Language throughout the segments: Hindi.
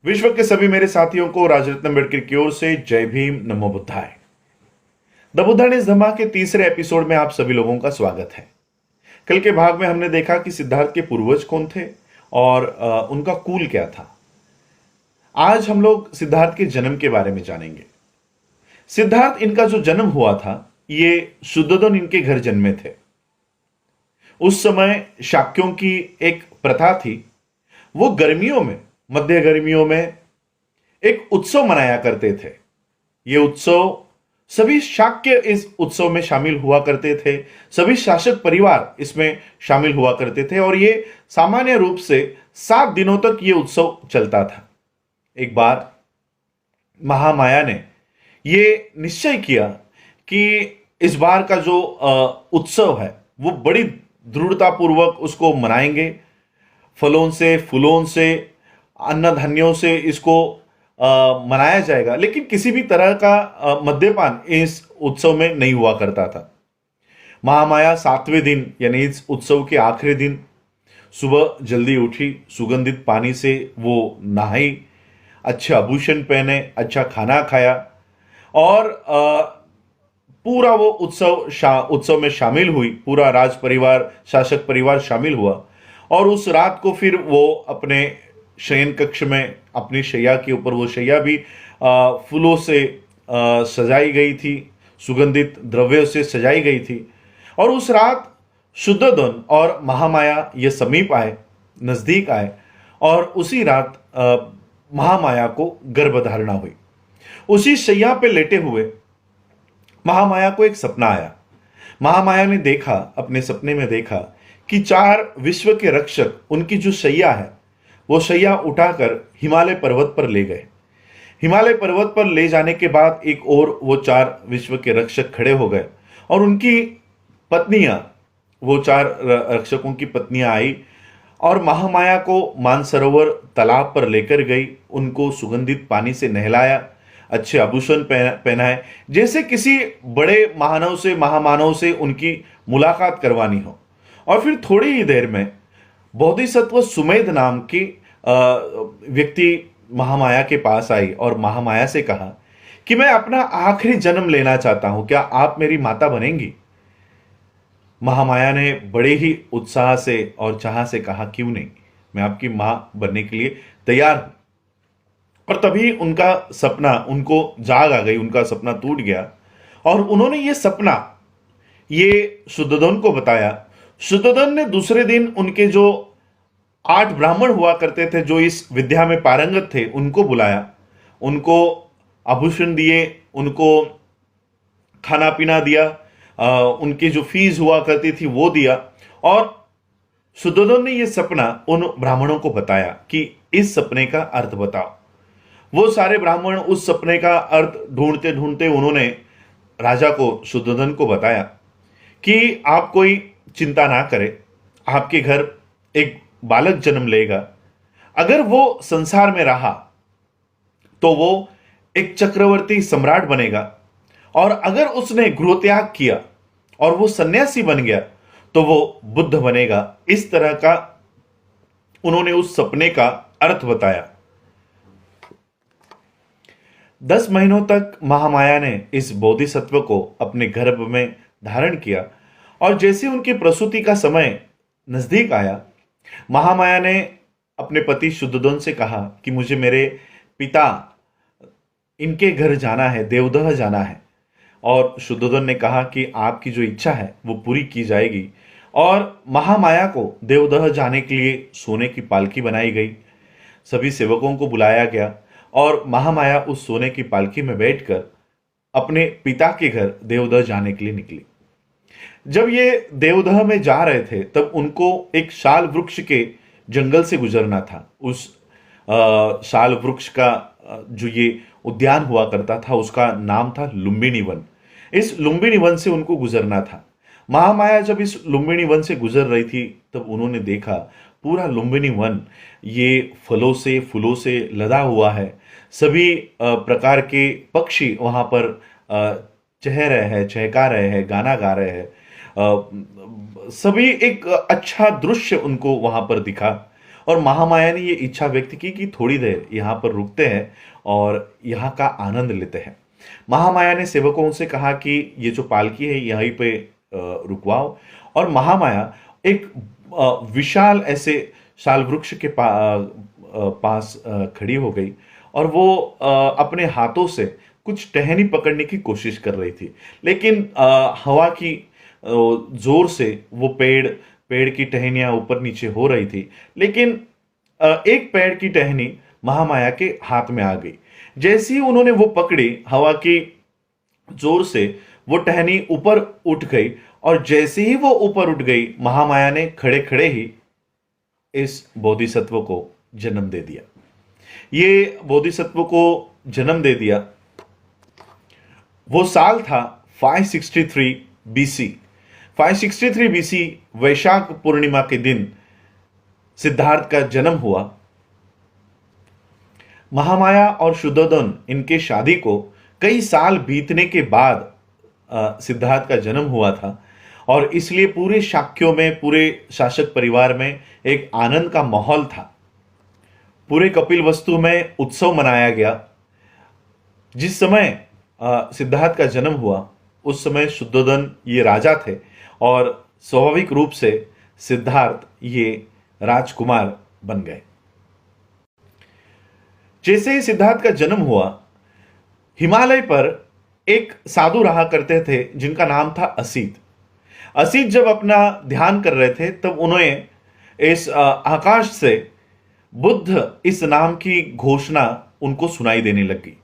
विश्व के सभी मेरे साथियों को राजरत्न अम्बेडकर की ओर से जय भीम, नमो बुद्धाय। द बुद्धा इज धम्मा के तीसरे एपिसोड में आप सभी लोगों का स्वागत है। कल के भाग में हमने देखा कि सिद्धार्थ के पूर्वज कौन थे और उनका कुल क्या था। आज हम लोग सिद्धार्थ के जन्म के बारे में जानेंगे। सिद्धार्थ इनका जो जन्म हुआ था, ये शुद्धोधन इनके घर जन्मे थे। उस समय शाक्यों की एक प्रथा थी। वो गर्मियों में, मध्य गर्मियों में एक उत्सव मनाया करते थे। ये उत्सव, सभी शाक्य इस उत्सव में शामिल हुआ करते थे, सभी शासक परिवार इसमें शामिल हुआ करते थे और ये सामान्य रूप से 7 दिनों तक ये उत्सव चलता था। एक बार महामाया ने ये निश्चय किया कि इस बार का जो उत्सव है वो बड़ी दृढ़तापूर्वक उसको मनाएंगे। फलों से, फूलों से, अन्न धान्यों से इसको मनाया जाएगा, लेकिन किसी भी तरह का मद्यपान इस उत्सव में नहीं हुआ करता था। महामाया 7वें दिन यानी इस उत्सव के आखिरी दिन सुबह जल्दी उठी, सुगंधित पानी से वो नहाई, अच्छे आभूषण पहने, अच्छा खाना खाया और पूरा वो उत्सव में शामिल हुई। पूरा राज परिवार, शासक परिवार शामिल हुआ और उस रात को फिर वो अपने शयन कक्ष में, अपनी शैया के ऊपर, वो शैया भी फूलों से सजाई गई थी, सुगंधित द्रव्यों से सजाई गई थी। और उस रात शुद्धोधन और महामाया ये समीप आए, नजदीक आए और उसी रात महामाया को गर्भधारणा हुई। उसी शैया पे लेटे हुए महामाया को एक सपना आया। महामाया ने देखा, अपने सपने में देखा कि 4 विश्व के रक्षक उनकी जो शैया है वो शैया उठाकर हिमालय पर्वत पर ले गए। हिमालय पर्वत पर ले जाने के बाद एक और वो 4 विश्व के रक्षक खड़े हो गए और उनकी पत्नियां, वो 4 रक्षकों की पत्नियां आई और महामाया को मानसरोवर तालाब पर लेकर गई। उनको सुगंधित पानी से नहलाया, अच्छे आभूषण पहनाए, जैसे किसी बड़े महानव से, महामानव से उनकी मुलाकात करवानी हो। और फिर थोड़ी ही देर में बोधिसत्व सुमेध नाम की व्यक्ति महामाया के पास आई और महामाया से कहा कि मैं अपना आखिरी जन्म लेना चाहता हूं, क्या आप मेरी माता बनेंगी? महामाया ने बड़े ही उत्साह से और चाह से कहा, क्यों नहीं, मैं आपकी मां बनने के लिए तैयार हूं। और तभी उनका सपना, उनको जाग आ गई, उनका सपना टूट गया और उन्होंने ये सपना ये शुद्धोधन को बताया। शुद्धोधन ने दूसरे दिन उनके जो 8 ब्राह्मण हुआ करते थे, जो इस विद्या में पारंगत थे, उनको बुलाया, उनको आभूषण दिए, उनको खाना पीना दिया, उनकी जो फीस हुआ करती थी वो दिया। और शुद्धोधन ने यह सपना उन ब्राह्मणों को बताया कि इस सपने का अर्थ बताओ। वो सारे ब्राह्मण उस सपने का अर्थ ढूंढते ढूंढते उन्होंने राजा को, शुद्धोधन को बताया कि आप कोई चिंता ना करें, आपके घर एक बालक जन्म लेगा। अगर वो संसार में रहा तो वो एक चक्रवर्ती सम्राट बनेगा और अगर उसने गृह त्याग किया और वो सन्यासी बन गया तो वो बुद्ध बनेगा। इस तरह का उन्होंने उस सपने का अर्थ बताया। 10 महीनों तक महामाया ने इस बोधिसत्व को अपने गर्भ में धारण किया और जैसे उनकी प्रसूति का समय नजदीक आया, महामाया ने अपने पति शुद्धोधन से कहा कि मुझे मेरे पिता, इनके घर जाना है, देवदह जाना है। और शुद्धोधन ने कहा कि आपकी जो इच्छा है वो पूरी की जाएगी। और महामाया को देवदह जाने के लिए सोने की पालकी बनाई गई। सभी सेवकों को बुलाया गया और महामाया उस सोने की पालकी में बैठकर अपने पिता के घर देवदह जाने के लिए निकली। जब ये देवदह में जा रहे थे तब उनको एक शाल वृक्ष के जंगल से गुजरना था। उस शाल वृक्ष का जो ये उद्यान हुआ करता था उसका नाम था लुम्बिनी वन। इस लुम्बिनी वन से उनको गुजरना था। महामाया जब इस लुम्बिनी वन से गुजर रही थी तब उन्होंने देखा पूरा लुम्बिनी वन ये फलों से, फूलों से लदा हुआ है। सभी प्रकार के पक्षी वहां पर चह रहे हैं, चहका रहे हैं, गाना गा रहे हैं। सभी एक अच्छा दृश्य उनको वहां पर दिखा और महामाया ने ये इच्छा व्यक्त की कि थोड़ी देर यहाँ पर रुकते हैं और यहाँ का आनंद लेते हैं। महामाया ने सेवकों से कहा कि ये जो पालकी है यहीं पे रुकवाओ, और महामाया एक विशाल ऐसे शाल वृक्ष के पास खड़ी हो गई और वो अपने हाथों से कुछ टहनी पकड़ने की कोशिश कर रही थी, लेकिन हवा की जोर से वो पेड़ की टहनियां ऊपर नीचे हो रही थी, लेकिन एक पेड़ की टहनी महामाया के हाथ में आ गई। जैसे ही उन्होंने वो पकड़ी, हवा की जोर से वो टहनी ऊपर उठ गई, और जैसे ही वो ऊपर उठ गई, महामाया ने खड़े खड़े ही इस बोधिसत्व को जन्म दे दिया। ये बोधिसत्व को जन्म दे दिया। वो साल था 563 बीसी। 563 बीसी वैशाख पूर्णिमा के दिन सिद्धार्थ का जन्म हुआ। महामाया और शुद्धोधन इनके शादी को कई साल बीतने के बाद सिद्धार्थ का जन्म हुआ था, और इसलिए पूरे शाक्यों में, पूरे शासक परिवार में एक आनंद का माहौल था। पूरे कपिलवस्तु में उत्सव मनाया गया। जिस समय सिद्धार्थ का जन्म हुआ उस समय शुद्धोधन ये राजा थे, और स्वाभाविक रूप से सिद्धार्थ ये राजकुमार बन गए। जैसे ही सिद्धार्थ का जन्म हुआ, हिमालय पर एक साधु रहा करते थे जिनका नाम था असित। असित जब अपना ध्यान कर रहे थे तब उन्हें इस आकाश से बुद्ध इस नाम की घोषणा उनको सुनाई देने लगी।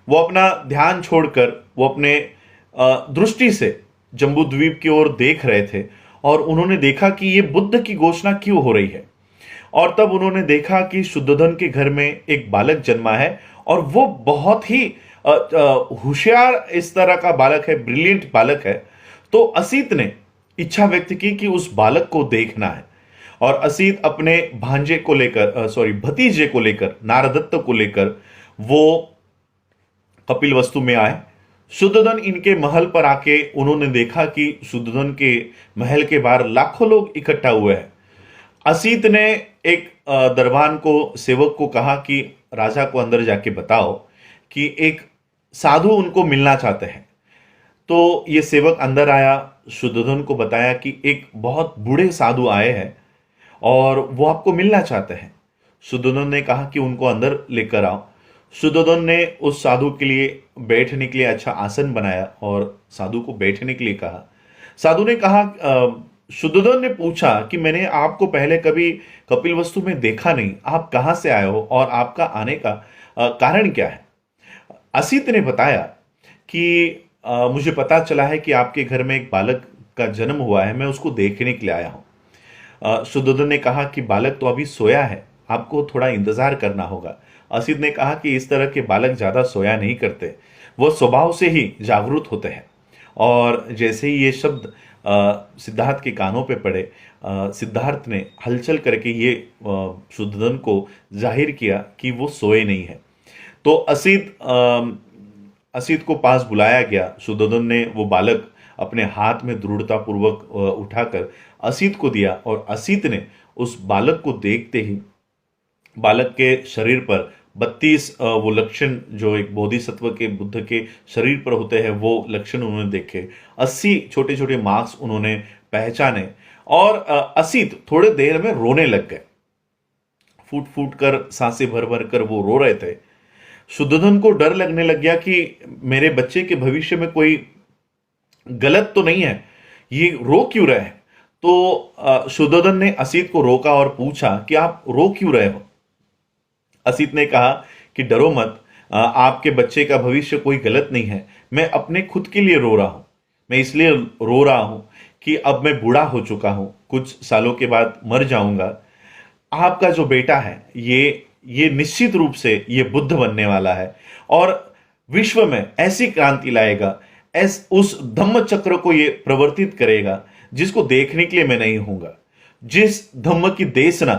वो अपना ध्यान छोड़कर वो अपने दृष्टि से जम्बूद्वीप की ओर देख रहे थे, और उन्होंने देखा कि ये बुद्ध की घोषणा क्यों हो रही है। और तब उन्होंने देखा कि शुद्धोधन के घर में एक बालक जन्मा है, और वो बहुत ही होशियार इस तरह का बालक है, ब्रिलियंट बालक है। तो असित ने इच्छा व्यक्त की कि उस बालक को देखना है, और असित अपने भांजे को लेकर भतीजे को लेकर, नारदत्त को लेकर वो कपिलवस्तु में आए। शुद्धोधन इनके महल पर आके उन्होंने देखा कि शुद्धोधन के महल के बाहर लाखों लोग इकट्ठा हुए हैं। असित ने एक दरबान को, सेवक को कहा कि राजा को अंदर जाके बताओ कि एक साधु उनको मिलना चाहते हैं। तो ये सेवक अंदर आया, शुद्धोधन को बताया कि एक बहुत बूढ़े साधु आए हैं और वो आपको मिलना चाहते हैं। शुद्धोधन ने कहा कि उनको अंदर लेकर आओ। शुद्धोधन ने उस साधु के लिए बैठने के लिए अच्छा आसन बनाया और साधु को बैठने के लिए कहा। साधु ने कहा, शुद्धोधन ने पूछा कि मैंने आपको पहले कभी कपिलवस्तु में देखा नहीं, आप कहाँ से आए हो और आपका आने का कारण क्या है। असित ने बताया कि मुझे पता चला है कि आपके घर में एक बालक का जन्म हुआ है, मैं उसको देखने के लिए आया हूँ। शुद्धोधन ने कहा कि बालक तो अभी सोया है, आपको थोड़ा इंतजार करना होगा। असित ने कहा कि इस तरह के बालक ज़्यादा सोया नहीं करते, वो स्वभाव से ही जागरूक होते हैं। और जैसे ही ये शब्द सिद्धार्थ के कानों पे पड़े, सिद्धार्थ ने हलचल करके ये शुद्धोधन को जाहिर किया कि वो सोए नहीं है। तो असित को पास बुलाया गया। शुद्धोधन ने वो बालक अपने हाथ में दृढ़तापूर्वक उठाकर असित को दिया, और असित ने उस बालक को देखते ही बालक के शरीर पर 32 वो लक्षण जो एक बोधिसत्व के, बुद्ध के शरीर पर होते हैं, वो लक्षण उन्होंने देखे। 80 छोटे छोटे मार्क्स उन्होंने पहचाने, और असित थोड़े देर में रोने लग गए। फूट फूट कर, सांसें भर भर कर वो रो रहे थे। शुद्धोधन को डर लगने लग गया कि मेरे बच्चे के भविष्य में कोई गलत तो नहीं है, ये रो क्यों रहे हैं। तो शुद्धोधन ने असित को रोका और पूछा कि आप रो क्यों रहे हो। असित ने कहा कि डरो मत, आपके बच्चे का भविष्य कोई गलत नहीं है, मैं अपने खुद के लिए रो रहा हूं। मैं इसलिए रो रहा हूं कि अब मैं बूढ़ा हो चुका हूं, कुछ सालों के बाद मर जाऊंगा। आपका जो बेटा है ये निश्चित रूप से ये बुद्ध बनने वाला है, और विश्व में ऐसी क्रांति लाएगा, उस धम्म चक्र को ये प्रवर्तित करेगा जिसको देखने के लिए मैं नहीं हूंगा। जिस धम्म की देशना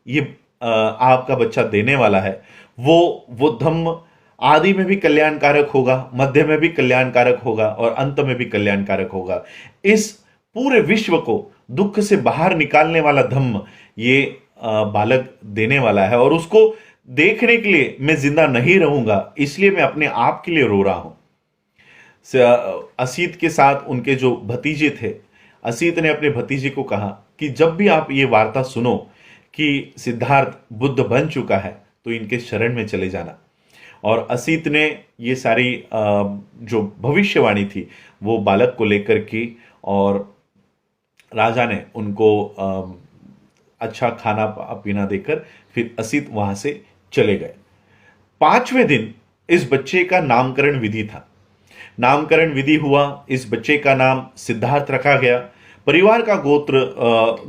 ये आपका बच्चा देने वाला है, वो धम्म आदि में भी कल्याणकारक होगा, मध्य में भी कल्याणकारक होगा, और अंत में भी कल्याणकारक होगा। इस पूरे विश्व को दुख से बाहर निकालने वाला धम्म ये बालक देने वाला है और उसको देखने के लिए मैं जिंदा नहीं रहूंगा, इसलिए मैं अपने आप के लिए रो रहा हूं। असीत के साथ उनके जो भतीजे थे, असीत ने अपने भतीजे को कहा कि जब भी आप ये वार्ता सुनो कि सिद्धार्थ बुद्ध बन चुका है तो इनके शरण में चले जाना। और असीत ने ये सारी जो भविष्यवाणी थी वो बालक को लेकर की और राजा ने उनको अच्छा खाना पीना देकर फिर असीत वहां से चले गए। 5वें दिन इस बच्चे का नामकरण विधि था। नामकरण विधि हुआ, इस बच्चे का नाम सिद्धार्थ रखा गया। परिवार का गोत्र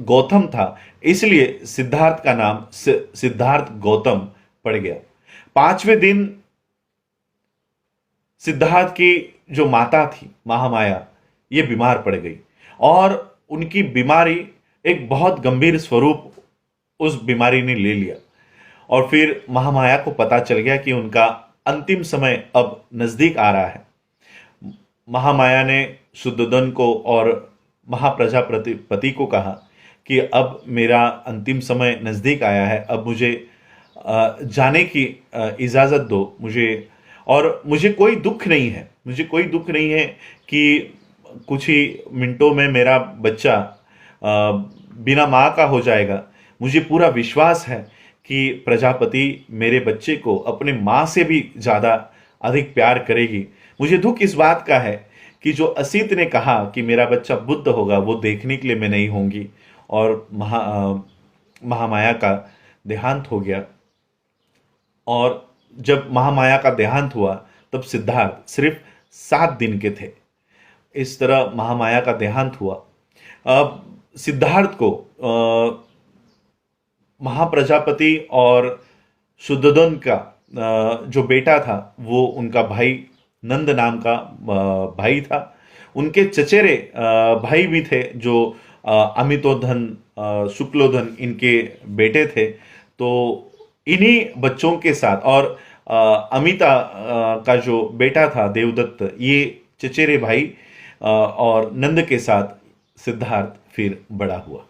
गौतम था, इसलिए सिद्धार्थ का नाम सिद्धार्थ गौतम पड़ गया। 5वें दिन सिद्धार्थ की जो माता थी महामाया, ये बीमार पड़ गई और उनकी बीमारी एक बहुत गंभीर स्वरूप उस बीमारी ने ले लिया। और फिर महामाया को पता चल गया कि उनका अंतिम समय अब नजदीक आ रहा है। महामाया ने शुद्धोधन को और महाप्रजापति को कहा कि अब मेरा अंतिम समय नजदीक आया है, अब मुझे जाने की इजाजत दो मुझे। और मुझे कोई दुख नहीं है, मुझे कोई दुख नहीं है कि कुछ ही मिनटों में मेरा बच्चा बिना माँ का हो जाएगा। मुझे पूरा विश्वास है कि प्रजापति मेरे बच्चे को अपने माँ से भी ज़्यादा अधिक प्यार करेगी। मुझे दुख इस बात का है कि जो असीत ने कहा कि मेरा बच्चा बुद्ध होगा, वो देखने के लिए मैं नहीं होंगी। और महामाया का देहांत हो गया। और जब महामाया का देहांत हुआ तब सिद्धार्थ सिर्फ 7 दिन के थे। इस तरह महामाया का देहांत हुआ। अब सिद्धार्थ को महाप्रजापति और शुद्धोधन का जो बेटा था वो उनका भाई नंद नाम का भाई था। उनके चचेरे भाई भी थे जो अमितोधन, शुक्लोधन इनके बेटे थे। तो इन्हीं बच्चों के साथ और अमिता का जो बेटा था देवदत्त, ये चचेरे भाई और नंद के साथ सिद्धार्थ फिर बड़ा हुआ।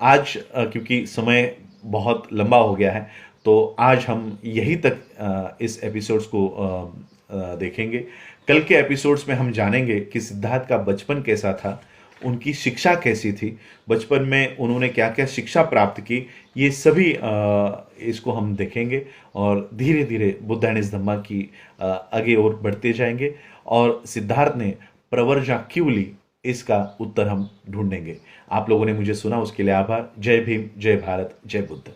आज क्योंकि समय बहुत लंबा हो गया है तो आज हम यहीं तक इस एपिसोड्स को देखेंगे। कल के एपिसोड्स में हम जानेंगे कि सिद्धार्थ का बचपन कैसा था, उनकी शिक्षा कैसी थी, बचपन में उन्होंने क्या क्या शिक्षा प्राप्त की, ये सभी इसको हम देखेंगे और धीरे धीरे बुद्ध एंड हिज धम्मा की आगे और बढ़ते जाएंगे। और सिद्धार्थ ने प्रवर्जा क्यों ली, इसका उत्तर हम ढूंढेंगे। आप लोगों ने मुझे सुना, उसके लिए आभार। जय भीम, जय भारत, जय बुद्ध।